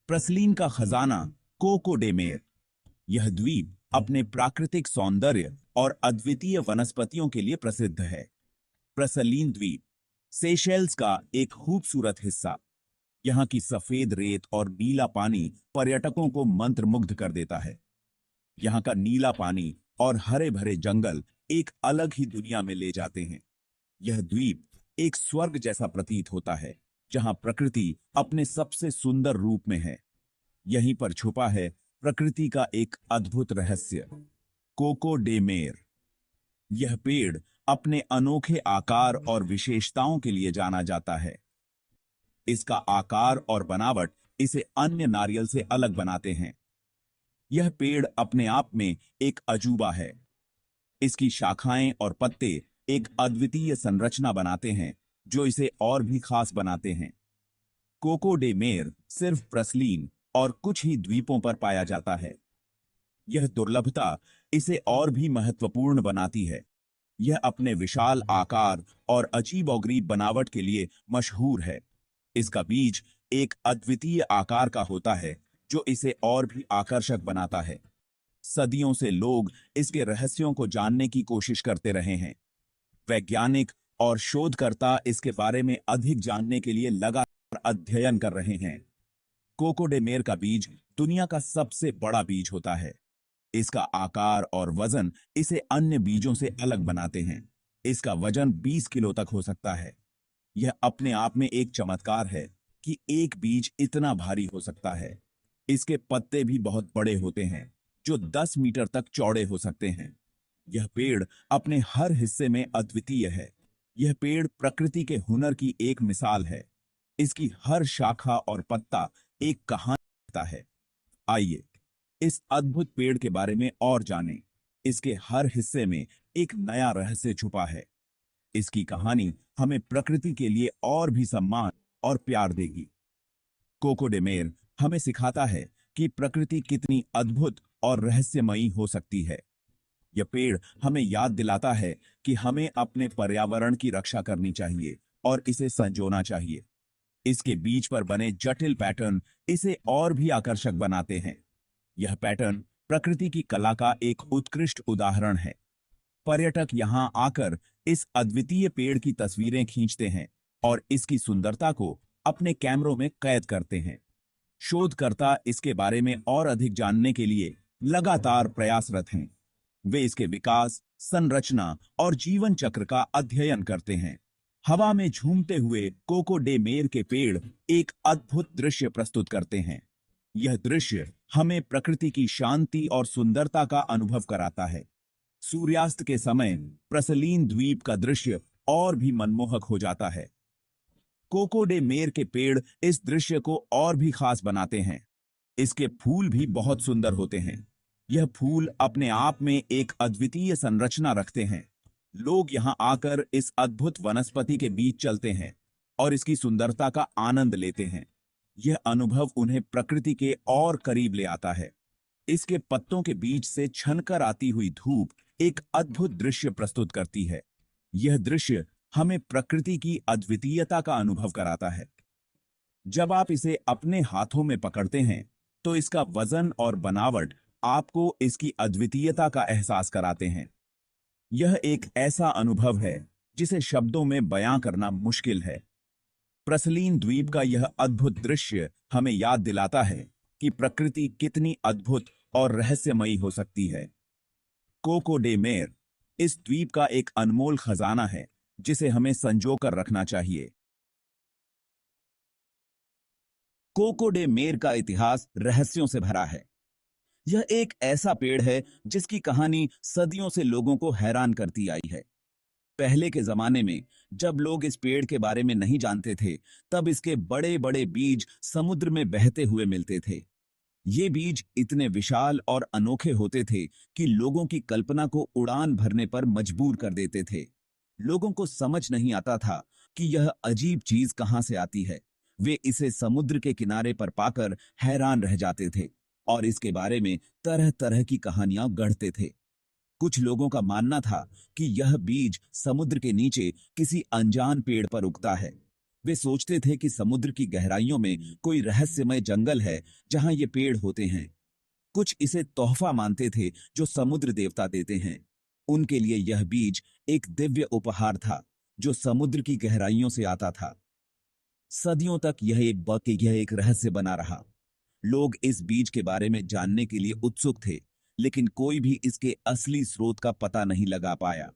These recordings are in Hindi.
प्रसलीन का खजाना कोको डे मेर। यह द्वीप अपने प्राकृतिक सौंदर्य और अद्वितीय वनस्पतियों के लिए प्रसिद्ध है। प्रसलीन द्वीप सेशेल्स का एक खूबसूरत हिस्सा। यहाँ की सफेद रेत और नीला पानी पर्यटकों को मंत्रमुग्ध कर देता है। यहाँ का नीला पानी और हरे भरे जंगल एक अलग ही दुनिया में ले जाते हैं। यह द्वीप एक स्वर्ग जैसा प्रतीत होता है, जहां प्रकृति अपने सबसे सुंदर रूप में है। यहीं पर छुपा है प्रकृति का एक अद्भुत रहस्य, कोको डे मेर। यह पेड़ अपने अनोखे आकार और विशेषताओं के लिए जाना जाता है। इसका आकार और बनावट इसे अन्य नारियल से अलग बनाते हैं। यह पेड़ अपने आप में एक अजूबा है। इसकी शाखाएं और पत्ते एक अद्वितीय संरचना बनाते हैं, जो इसे और भी खास बनाते हैं। कोको डे मेर सिर्फ प्रसलीन और कुछ ही द्वीपों पर पाया जाता है। यह दुर्लभता इसे और भी महत्वपूर्ण बनाती है। यह अपने विशाल आकार और अजीबोगरीब बनावट के लिए मशहूर है। इसका बीज एक अद्वितीय आकार का होता है, जो इसे और भी आकर्षक बनाता है। सदियों से लोग इसके रहस्यों को जानने की कोशिश करते रहे हैं। वैज्ञानिक और शोधकर्ता इसके बारे में अधिक जानने के लिए लगातार अध्ययन कर रहे हैं। कोको डे मेर का बीज दुनिया का सबसे बड़ा बीज होता है। इसका आकार और वजन इसे अन्य बीजों से अलग बनाते हैं। इसका वजन 20 किलो तक हो सकता है। यह अपने आप में एक चमत्कार है कि एक बीज इतना भारी हो सकता है। इसके पत्ते भी बहुत बड़े होते हैं, जो 10 मीटर तक चौड़े हो सकते हैं। यह पेड़ अपने हर हिस्से में अद्वितीय है। यह पेड़ प्रकृति के हुनर की एक मिसाल है। इसकी हर शाखा और पत्ता एक कहानी कहता है। आइए इस अद्भुत पेड़ के बारे में और जानें। इसके हर हिस्से में एक नया रहस्य छुपा है। इसकी कहानी हमें प्रकृति के लिए और भी सम्मान और प्यार देगी। कोको डे मेर हमें सिखाता है कि प्रकृति कितनी अद्भुत और रहस्यमयी हो सकती है। यह पेड़ हमें याद दिलाता है कि हमें अपने पर्यावरण की रक्षा करनी चाहिए और इसे संजोना चाहिए। इसके बीज पर बने जटिल पैटर्न इसे और भी आकर्षक बनाते हैं। यह पैटर्न प्रकृति की कला का एक उत्कृष्ट उदाहरण है। पर्यटक यहां आकर इस अद्वितीय पेड़ की तस्वीरें खींचते हैं और इसकी सुंदरता को अपने कैमरों में कैद करते हैं। शोधकर्ता इसके बारे में और अधिक जानने के लिए लगातार प्रयासरत हैं। वे इसके विकास, संरचना और जीवन चक्र का अध्ययन करते हैं। हवा में झूमते हुए कोको डे मेर के पेड़ एक अद्भुत दृश्य प्रस्तुत करते हैं। यह दृश्य हमें प्रकृति की शांति और सुंदरता का अनुभव कराता है। सूर्यास्त के समय प्रसलीन द्वीप का दृश्य और भी मनमोहक हो जाता है। कोको डे मेर के पेड़ इस दृश्य को और भी खास बनाते हैं। इसके फूल भी बहुत सुंदर होते हैं। यह फूल अपने आप में एक अद्वितीय संरचना रखते हैं। लोग यहां आकर इस अद्भुत वनस्पति के बीच चलते हैं और इसकी सुंदरता का आनंद लेते हैं। यह अनुभव उन्हें प्रकृति के और करीब ले आता है। इसके पत्तों के बीच से छनकर आती हुई धूप एक अद्भुत दृश्य प्रस्तुत करती है। यह दृश्य हमें प्रकृति की अद्वितीयता का अनुभव कराता है। जब आप इसे अपने हाथों में पकड़ते हैं, तो इसका वजन और बनावट आपको इसकी अद्वितीयता का एहसास कराते हैं। यह एक ऐसा अनुभव है जिसे शब्दों में बयां करना मुश्किल है। प्रसलीन द्वीप का यह अद्भुत दृश्य हमें याद दिलाता है कि प्रकृति कितनी अद्भुत और रहस्यमयी हो सकती है। कोको डे मेर इस द्वीप का एक अनमोल खजाना है, जिसे हमें संजो कर रखना चाहिए। कोको डे मेर का इतिहास रहस्यों से भरा है। यह एक ऐसा पेड़ है जिसकी कहानी सदियों से लोगों को हैरान करती आई है। पहले के जमाने में जब लोग इस पेड़ के बारे में नहीं जानते थे, तब इसके बड़े बड़े बीज समुद्र में बहते हुए मिलते थे। ये बीज इतने विशाल और अनोखे होते थे कि लोगों की कल्पना को उड़ान भरने पर मजबूर कर देते थे। लोगों को समझ नहीं आता था कि यह अजीब चीज कहां से आती है। वे इसे समुद्र के किनारे पर पाकर हैरान रह जाते थे और इसके बारे में तरह तरह की कहानियां गढ़ते थे। कुछ लोगों का मानना था कि यह बीज समुद्र के नीचे किसी अनजान पेड़ पर उगता है। वे सोचते थे कि समुद्र की गहराइयों में कोई रहस्यमय जंगल है जहां ये पेड़ होते हैं। कुछ इसे तोहफा मानते थे जो समुद्र देवता देते हैं। उनके लिए यह बीज एक दिव्य उपहार था जो समुद्र की गहराइयों से आता था। सदियों तक यह एक रहस्य बना रहा। लोग इस बीज के बारे में जानने के लिए उत्सुक थे, लेकिन कोई भी इसके असली स्रोत का पता नहीं लगा पाया।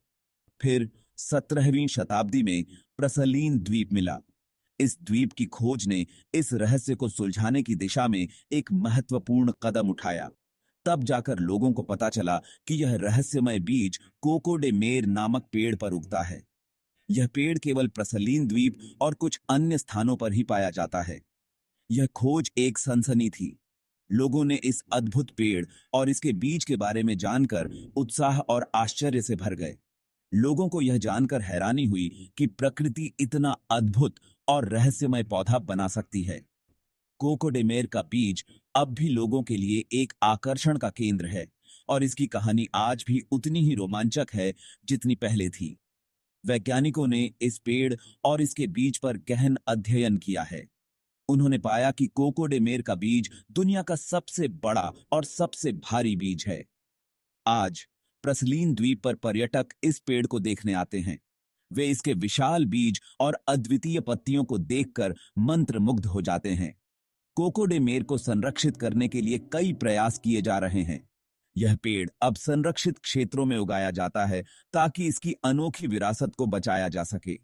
फिर 17वीं शताब्दी में प्रसलीन द्वीप मिला। इस द्वीप की खोज ने इस रहस्य को सुलझाने की दिशा में एक महत्वपूर्ण कदम उठाया। तब जाकर लोगों को पता चला कि यह रहस्यमय बीज कोको डे मेर नामक पेड़ पर उगता है। यह पेड़ केवल प्रसलीन द्वीप और कुछ अन्य स्थानों पर ही पाया जाता है। यह खोज एक सनसनी थी। लोगों ने इस अद्भुत पेड़ और इसके बीज के बारे में जानकर उत्साह और आश्चर्य से भर गए। लोगों को यह जानकर हैरानी हुई कि प्रकृति इतना अद्भुत और रहस्यमय पौधा बना सकती है। कोको डे मेर का बीज अब भी लोगों के लिए एक आकर्षण का केंद्र है और इसकी कहानी आज भी उतनी ही रोमांचक है जितनी पहले थी। वैज्ञानिकों ने इस पेड़ और इसके बीज पर गहन अध्ययन किया है। उन्होंने पाया कि कोको डे मेर का बीज दुनिया का सबसे बड़ा और सबसे भारी बीज है। आज प्रसलीन द्वीप पर पर्यटक इस पेड़ को देखने आते हैं। वे इसके विशाल बीज और अद्वितीय पत्तियों को देखकर मंत्रमुग्ध हो जाते हैं। कोको डे मेर को संरक्षित करने के लिए कई प्रयास किए जा रहे हैं। यह पेड़ अब संरक्षित क्षेत्रों में उगाया जाता है ताकि इसकी अनोखी विरासत को बचाया जा सके।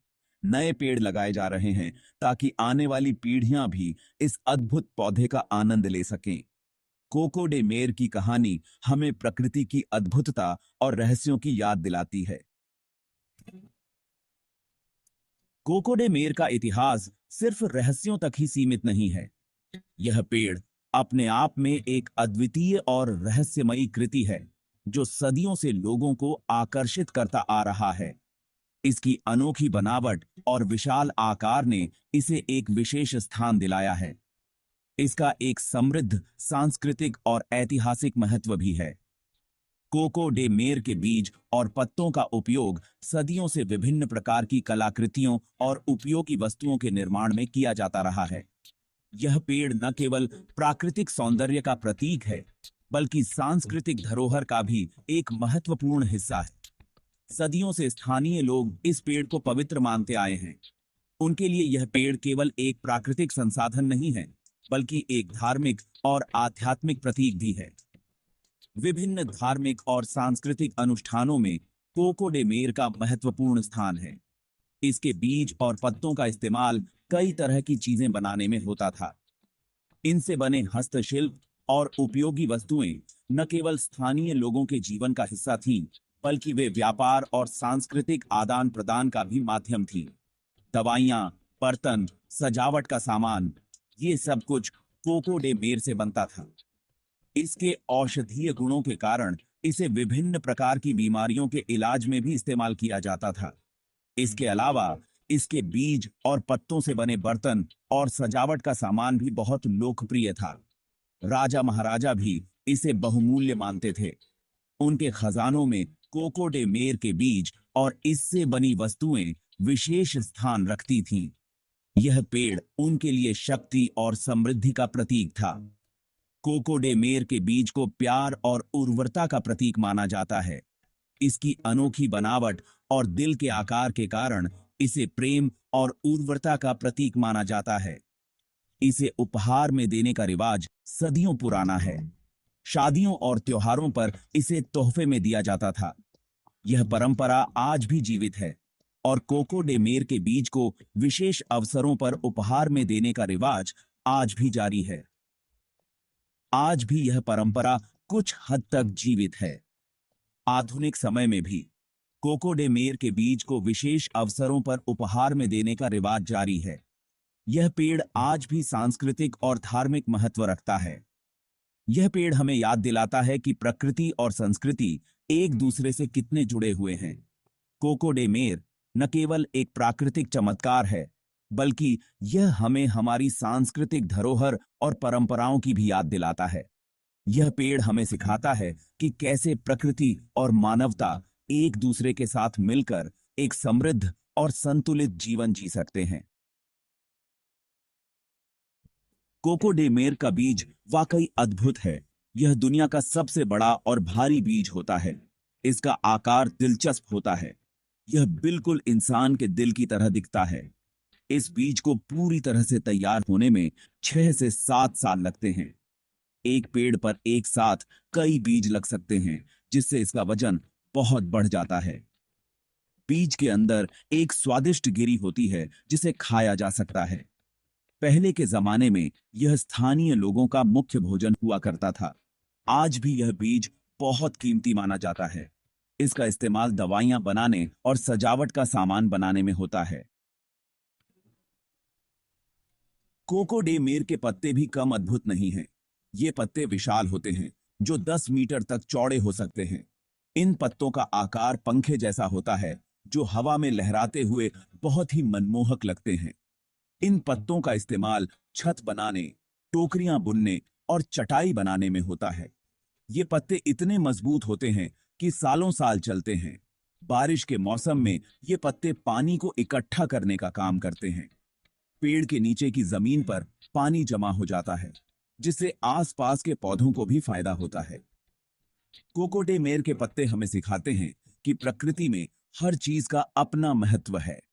नए पेड़ लगाए जा रहे हैं ताकि आने वाली पीढ़ियां भी इस अद्भुत पौधे का आनंद ले सकें। कोको डे मेर की कहानी हमें प्रकृति की अद्भुतता और रहस्यों की याद दिलाती है। कोको डे मेर का इतिहास सिर्फ रहस्यों तक ही सीमित नहीं है। यह पेड़ अपने आप में एक अद्वितीय और रहस्यमयी कृति है जो सदियों से लोगों को आकर्षित करता आ रहा है। इसकी अनोखी बनावट और विशाल आकार ने इसे एक विशेष स्थान दिलाया है। इसका एक समृद्ध सांस्कृतिक और ऐतिहासिक महत्व भी है। कोको डे मेर के बीज और पत्तों का उपयोग सदियों से विभिन्न प्रकार की कलाकृतियों और उपयोगी वस्तुओं के निर्माण में किया जाता रहा है। यह पेड़ न केवल प्राकृतिक सौंदर्य का प्रतीक है, बल्कि सांस्कृतिक धरोहर का भी एक महत्वपूर्ण हिस्सा है। सदियों से स्थानीय लोग इस पेड़ को पवित्र मानते आए हैं। उनके लिए यह पेड़ केवल एक प्राकृतिक संसाधन नहीं है, बल्कि एक धार्मिक और आध्यात्मिक प्रतीक भी है। विभिन्न धार्मिक और सांस्कृतिक अनुष्ठानों में कोको डे मेर का महत्वपूर्ण स्थान है। इसके बीज और पत्तों का इस्तेमाल कई तरह की चीजें बनाने में होता था। इनसे बने हस्तशिल्प और उपयोगी वस्तुएं न केवल स्थानीय लोगों के जीवन का हिस्सा थीं, बल्कि वे व्यापार और सांस्कृतिक आदान प्रदान का भी माध्यम थीं। दवाइयां, बर्तन, सजावट का सामान, ये सब कुछ कोको डे मेर से बनता था। इसके औषधीय गुणों के कारण इसे विभिन्न प्रकार की बीमारियों के इलाज में भी इस्तेमाल किया जाता था। इसके अलावा इसके बीज और पत्तों से बने बर्तन और सजावट का सामान भी बहुत लोकप्रिय था। राजा महाराजा भी इसे बहुमूल्य मानते थे। उनके खजानों में कोको डे मेर के बीज और इससे बनी वस्तुएं विशेष स्थान रखती थीं। यह पेड़ उनके लिए शक्ति और समृद्धि का प्रतीक था। कोको डे मेर के बीज को प्यार और उर्वरता का प्रतीक माना जाता है। इसकी अनोखी बनावट और दिल के आकार के कारण इसे प्रेम और उर्वरता का प्रतीक माना जाता है। इसे उपहार में देने का रिवाज सदियों पुराना है। शादियों और त्योहारों पर इसे तोहफे में दिया जाता था। यह परंपरा आज भी जीवित है और कोको डे मेर के बीज को विशेष अवसरों पर उपहार में देने का रिवाज आज भी जारी है। आज भी यह परंपरा कुछ हद तक जीवित है। आधुनिक समय में भी कोको डे मेर के बीज को विशेष अवसरों पर उपहार में देने का रिवाज जारी है। यह पेड़ आज भी सांस्कृतिक और धार्मिक महत्व रखता है। यह पेड़ हमें याद दिलाता है कि प्रकृति और संस्कृति एक दूसरे से कितने जुड़े हुए हैं। कोको डे मेर न केवल एक प्राकृतिक चमत्कार है, बल्कि यह हमें हमारी सांस्कृतिक धरोहर और परंपराओं की भी याद दिलाता है। यह पेड़ हमें सिखाता है कि कैसे प्रकृति और मानवता एक दूसरे के साथ मिलकर एक समृद्ध और संतुलित जीवन जी सकते हैं। कोकोडेमेर का बीज वाकई अद्भुत है। यह दुनिया का सबसे बड़ा और भारी बीज होता है। इसका आकार दिलचस्प होता है। यह बिल्कुल इंसान के दिल की तरह दिखता है। इस बीज को पूरी तरह से तैयार होने में 6 से 7 साल लगते हैं। एक पेड़ पर एक साथ कई बीज लग सकते हैं, जिससे इसका वजन बहुत बढ़ जाता है। बीज के अंदर एक स्वादिष्ट गिरी होती है, जिसे खाया जा सकता है। पहले के जमाने में यह स्थानीय लोगों का मुख्य भोजन हुआ करता था। आज भी यह बीज बहुत कीमती माना जाता है। इसका इस्तेमाल दवाइयां बनाने और सजावट का सामान बनाने में होता है। कोकोडेमेर के पत्ते भी कम अद्भुत नहीं हैं। ये पत्ते विशाल होते हैं, जो 10 मीटर तक चौड़े हो सकते हैं। इन पत्तों का आकार पंखे जैसा होता है, जो हवा में लहराते हुए बहुत ही मनमोहक लगते हैं। इन पत्तों का इस्तेमाल छत बनाने, टोकरियां बुनने और चटाई बनाने में होता है। ये पत्ते इतने मजबूत होते हैं कि सालों साल चलते हैं। बारिश के मौसम में ये पत्ते पानी को इकट्ठा करने का काम करते हैं। पेड़ के नीचे की जमीन पर पानी जमा हो जाता है, जिससे आसपास के पौधों को भी फायदा होता है। कोकोडेमेर के पत्ते हमें सिखाते हैं कि प्रकृति में हर चीज का अपना महत्व है।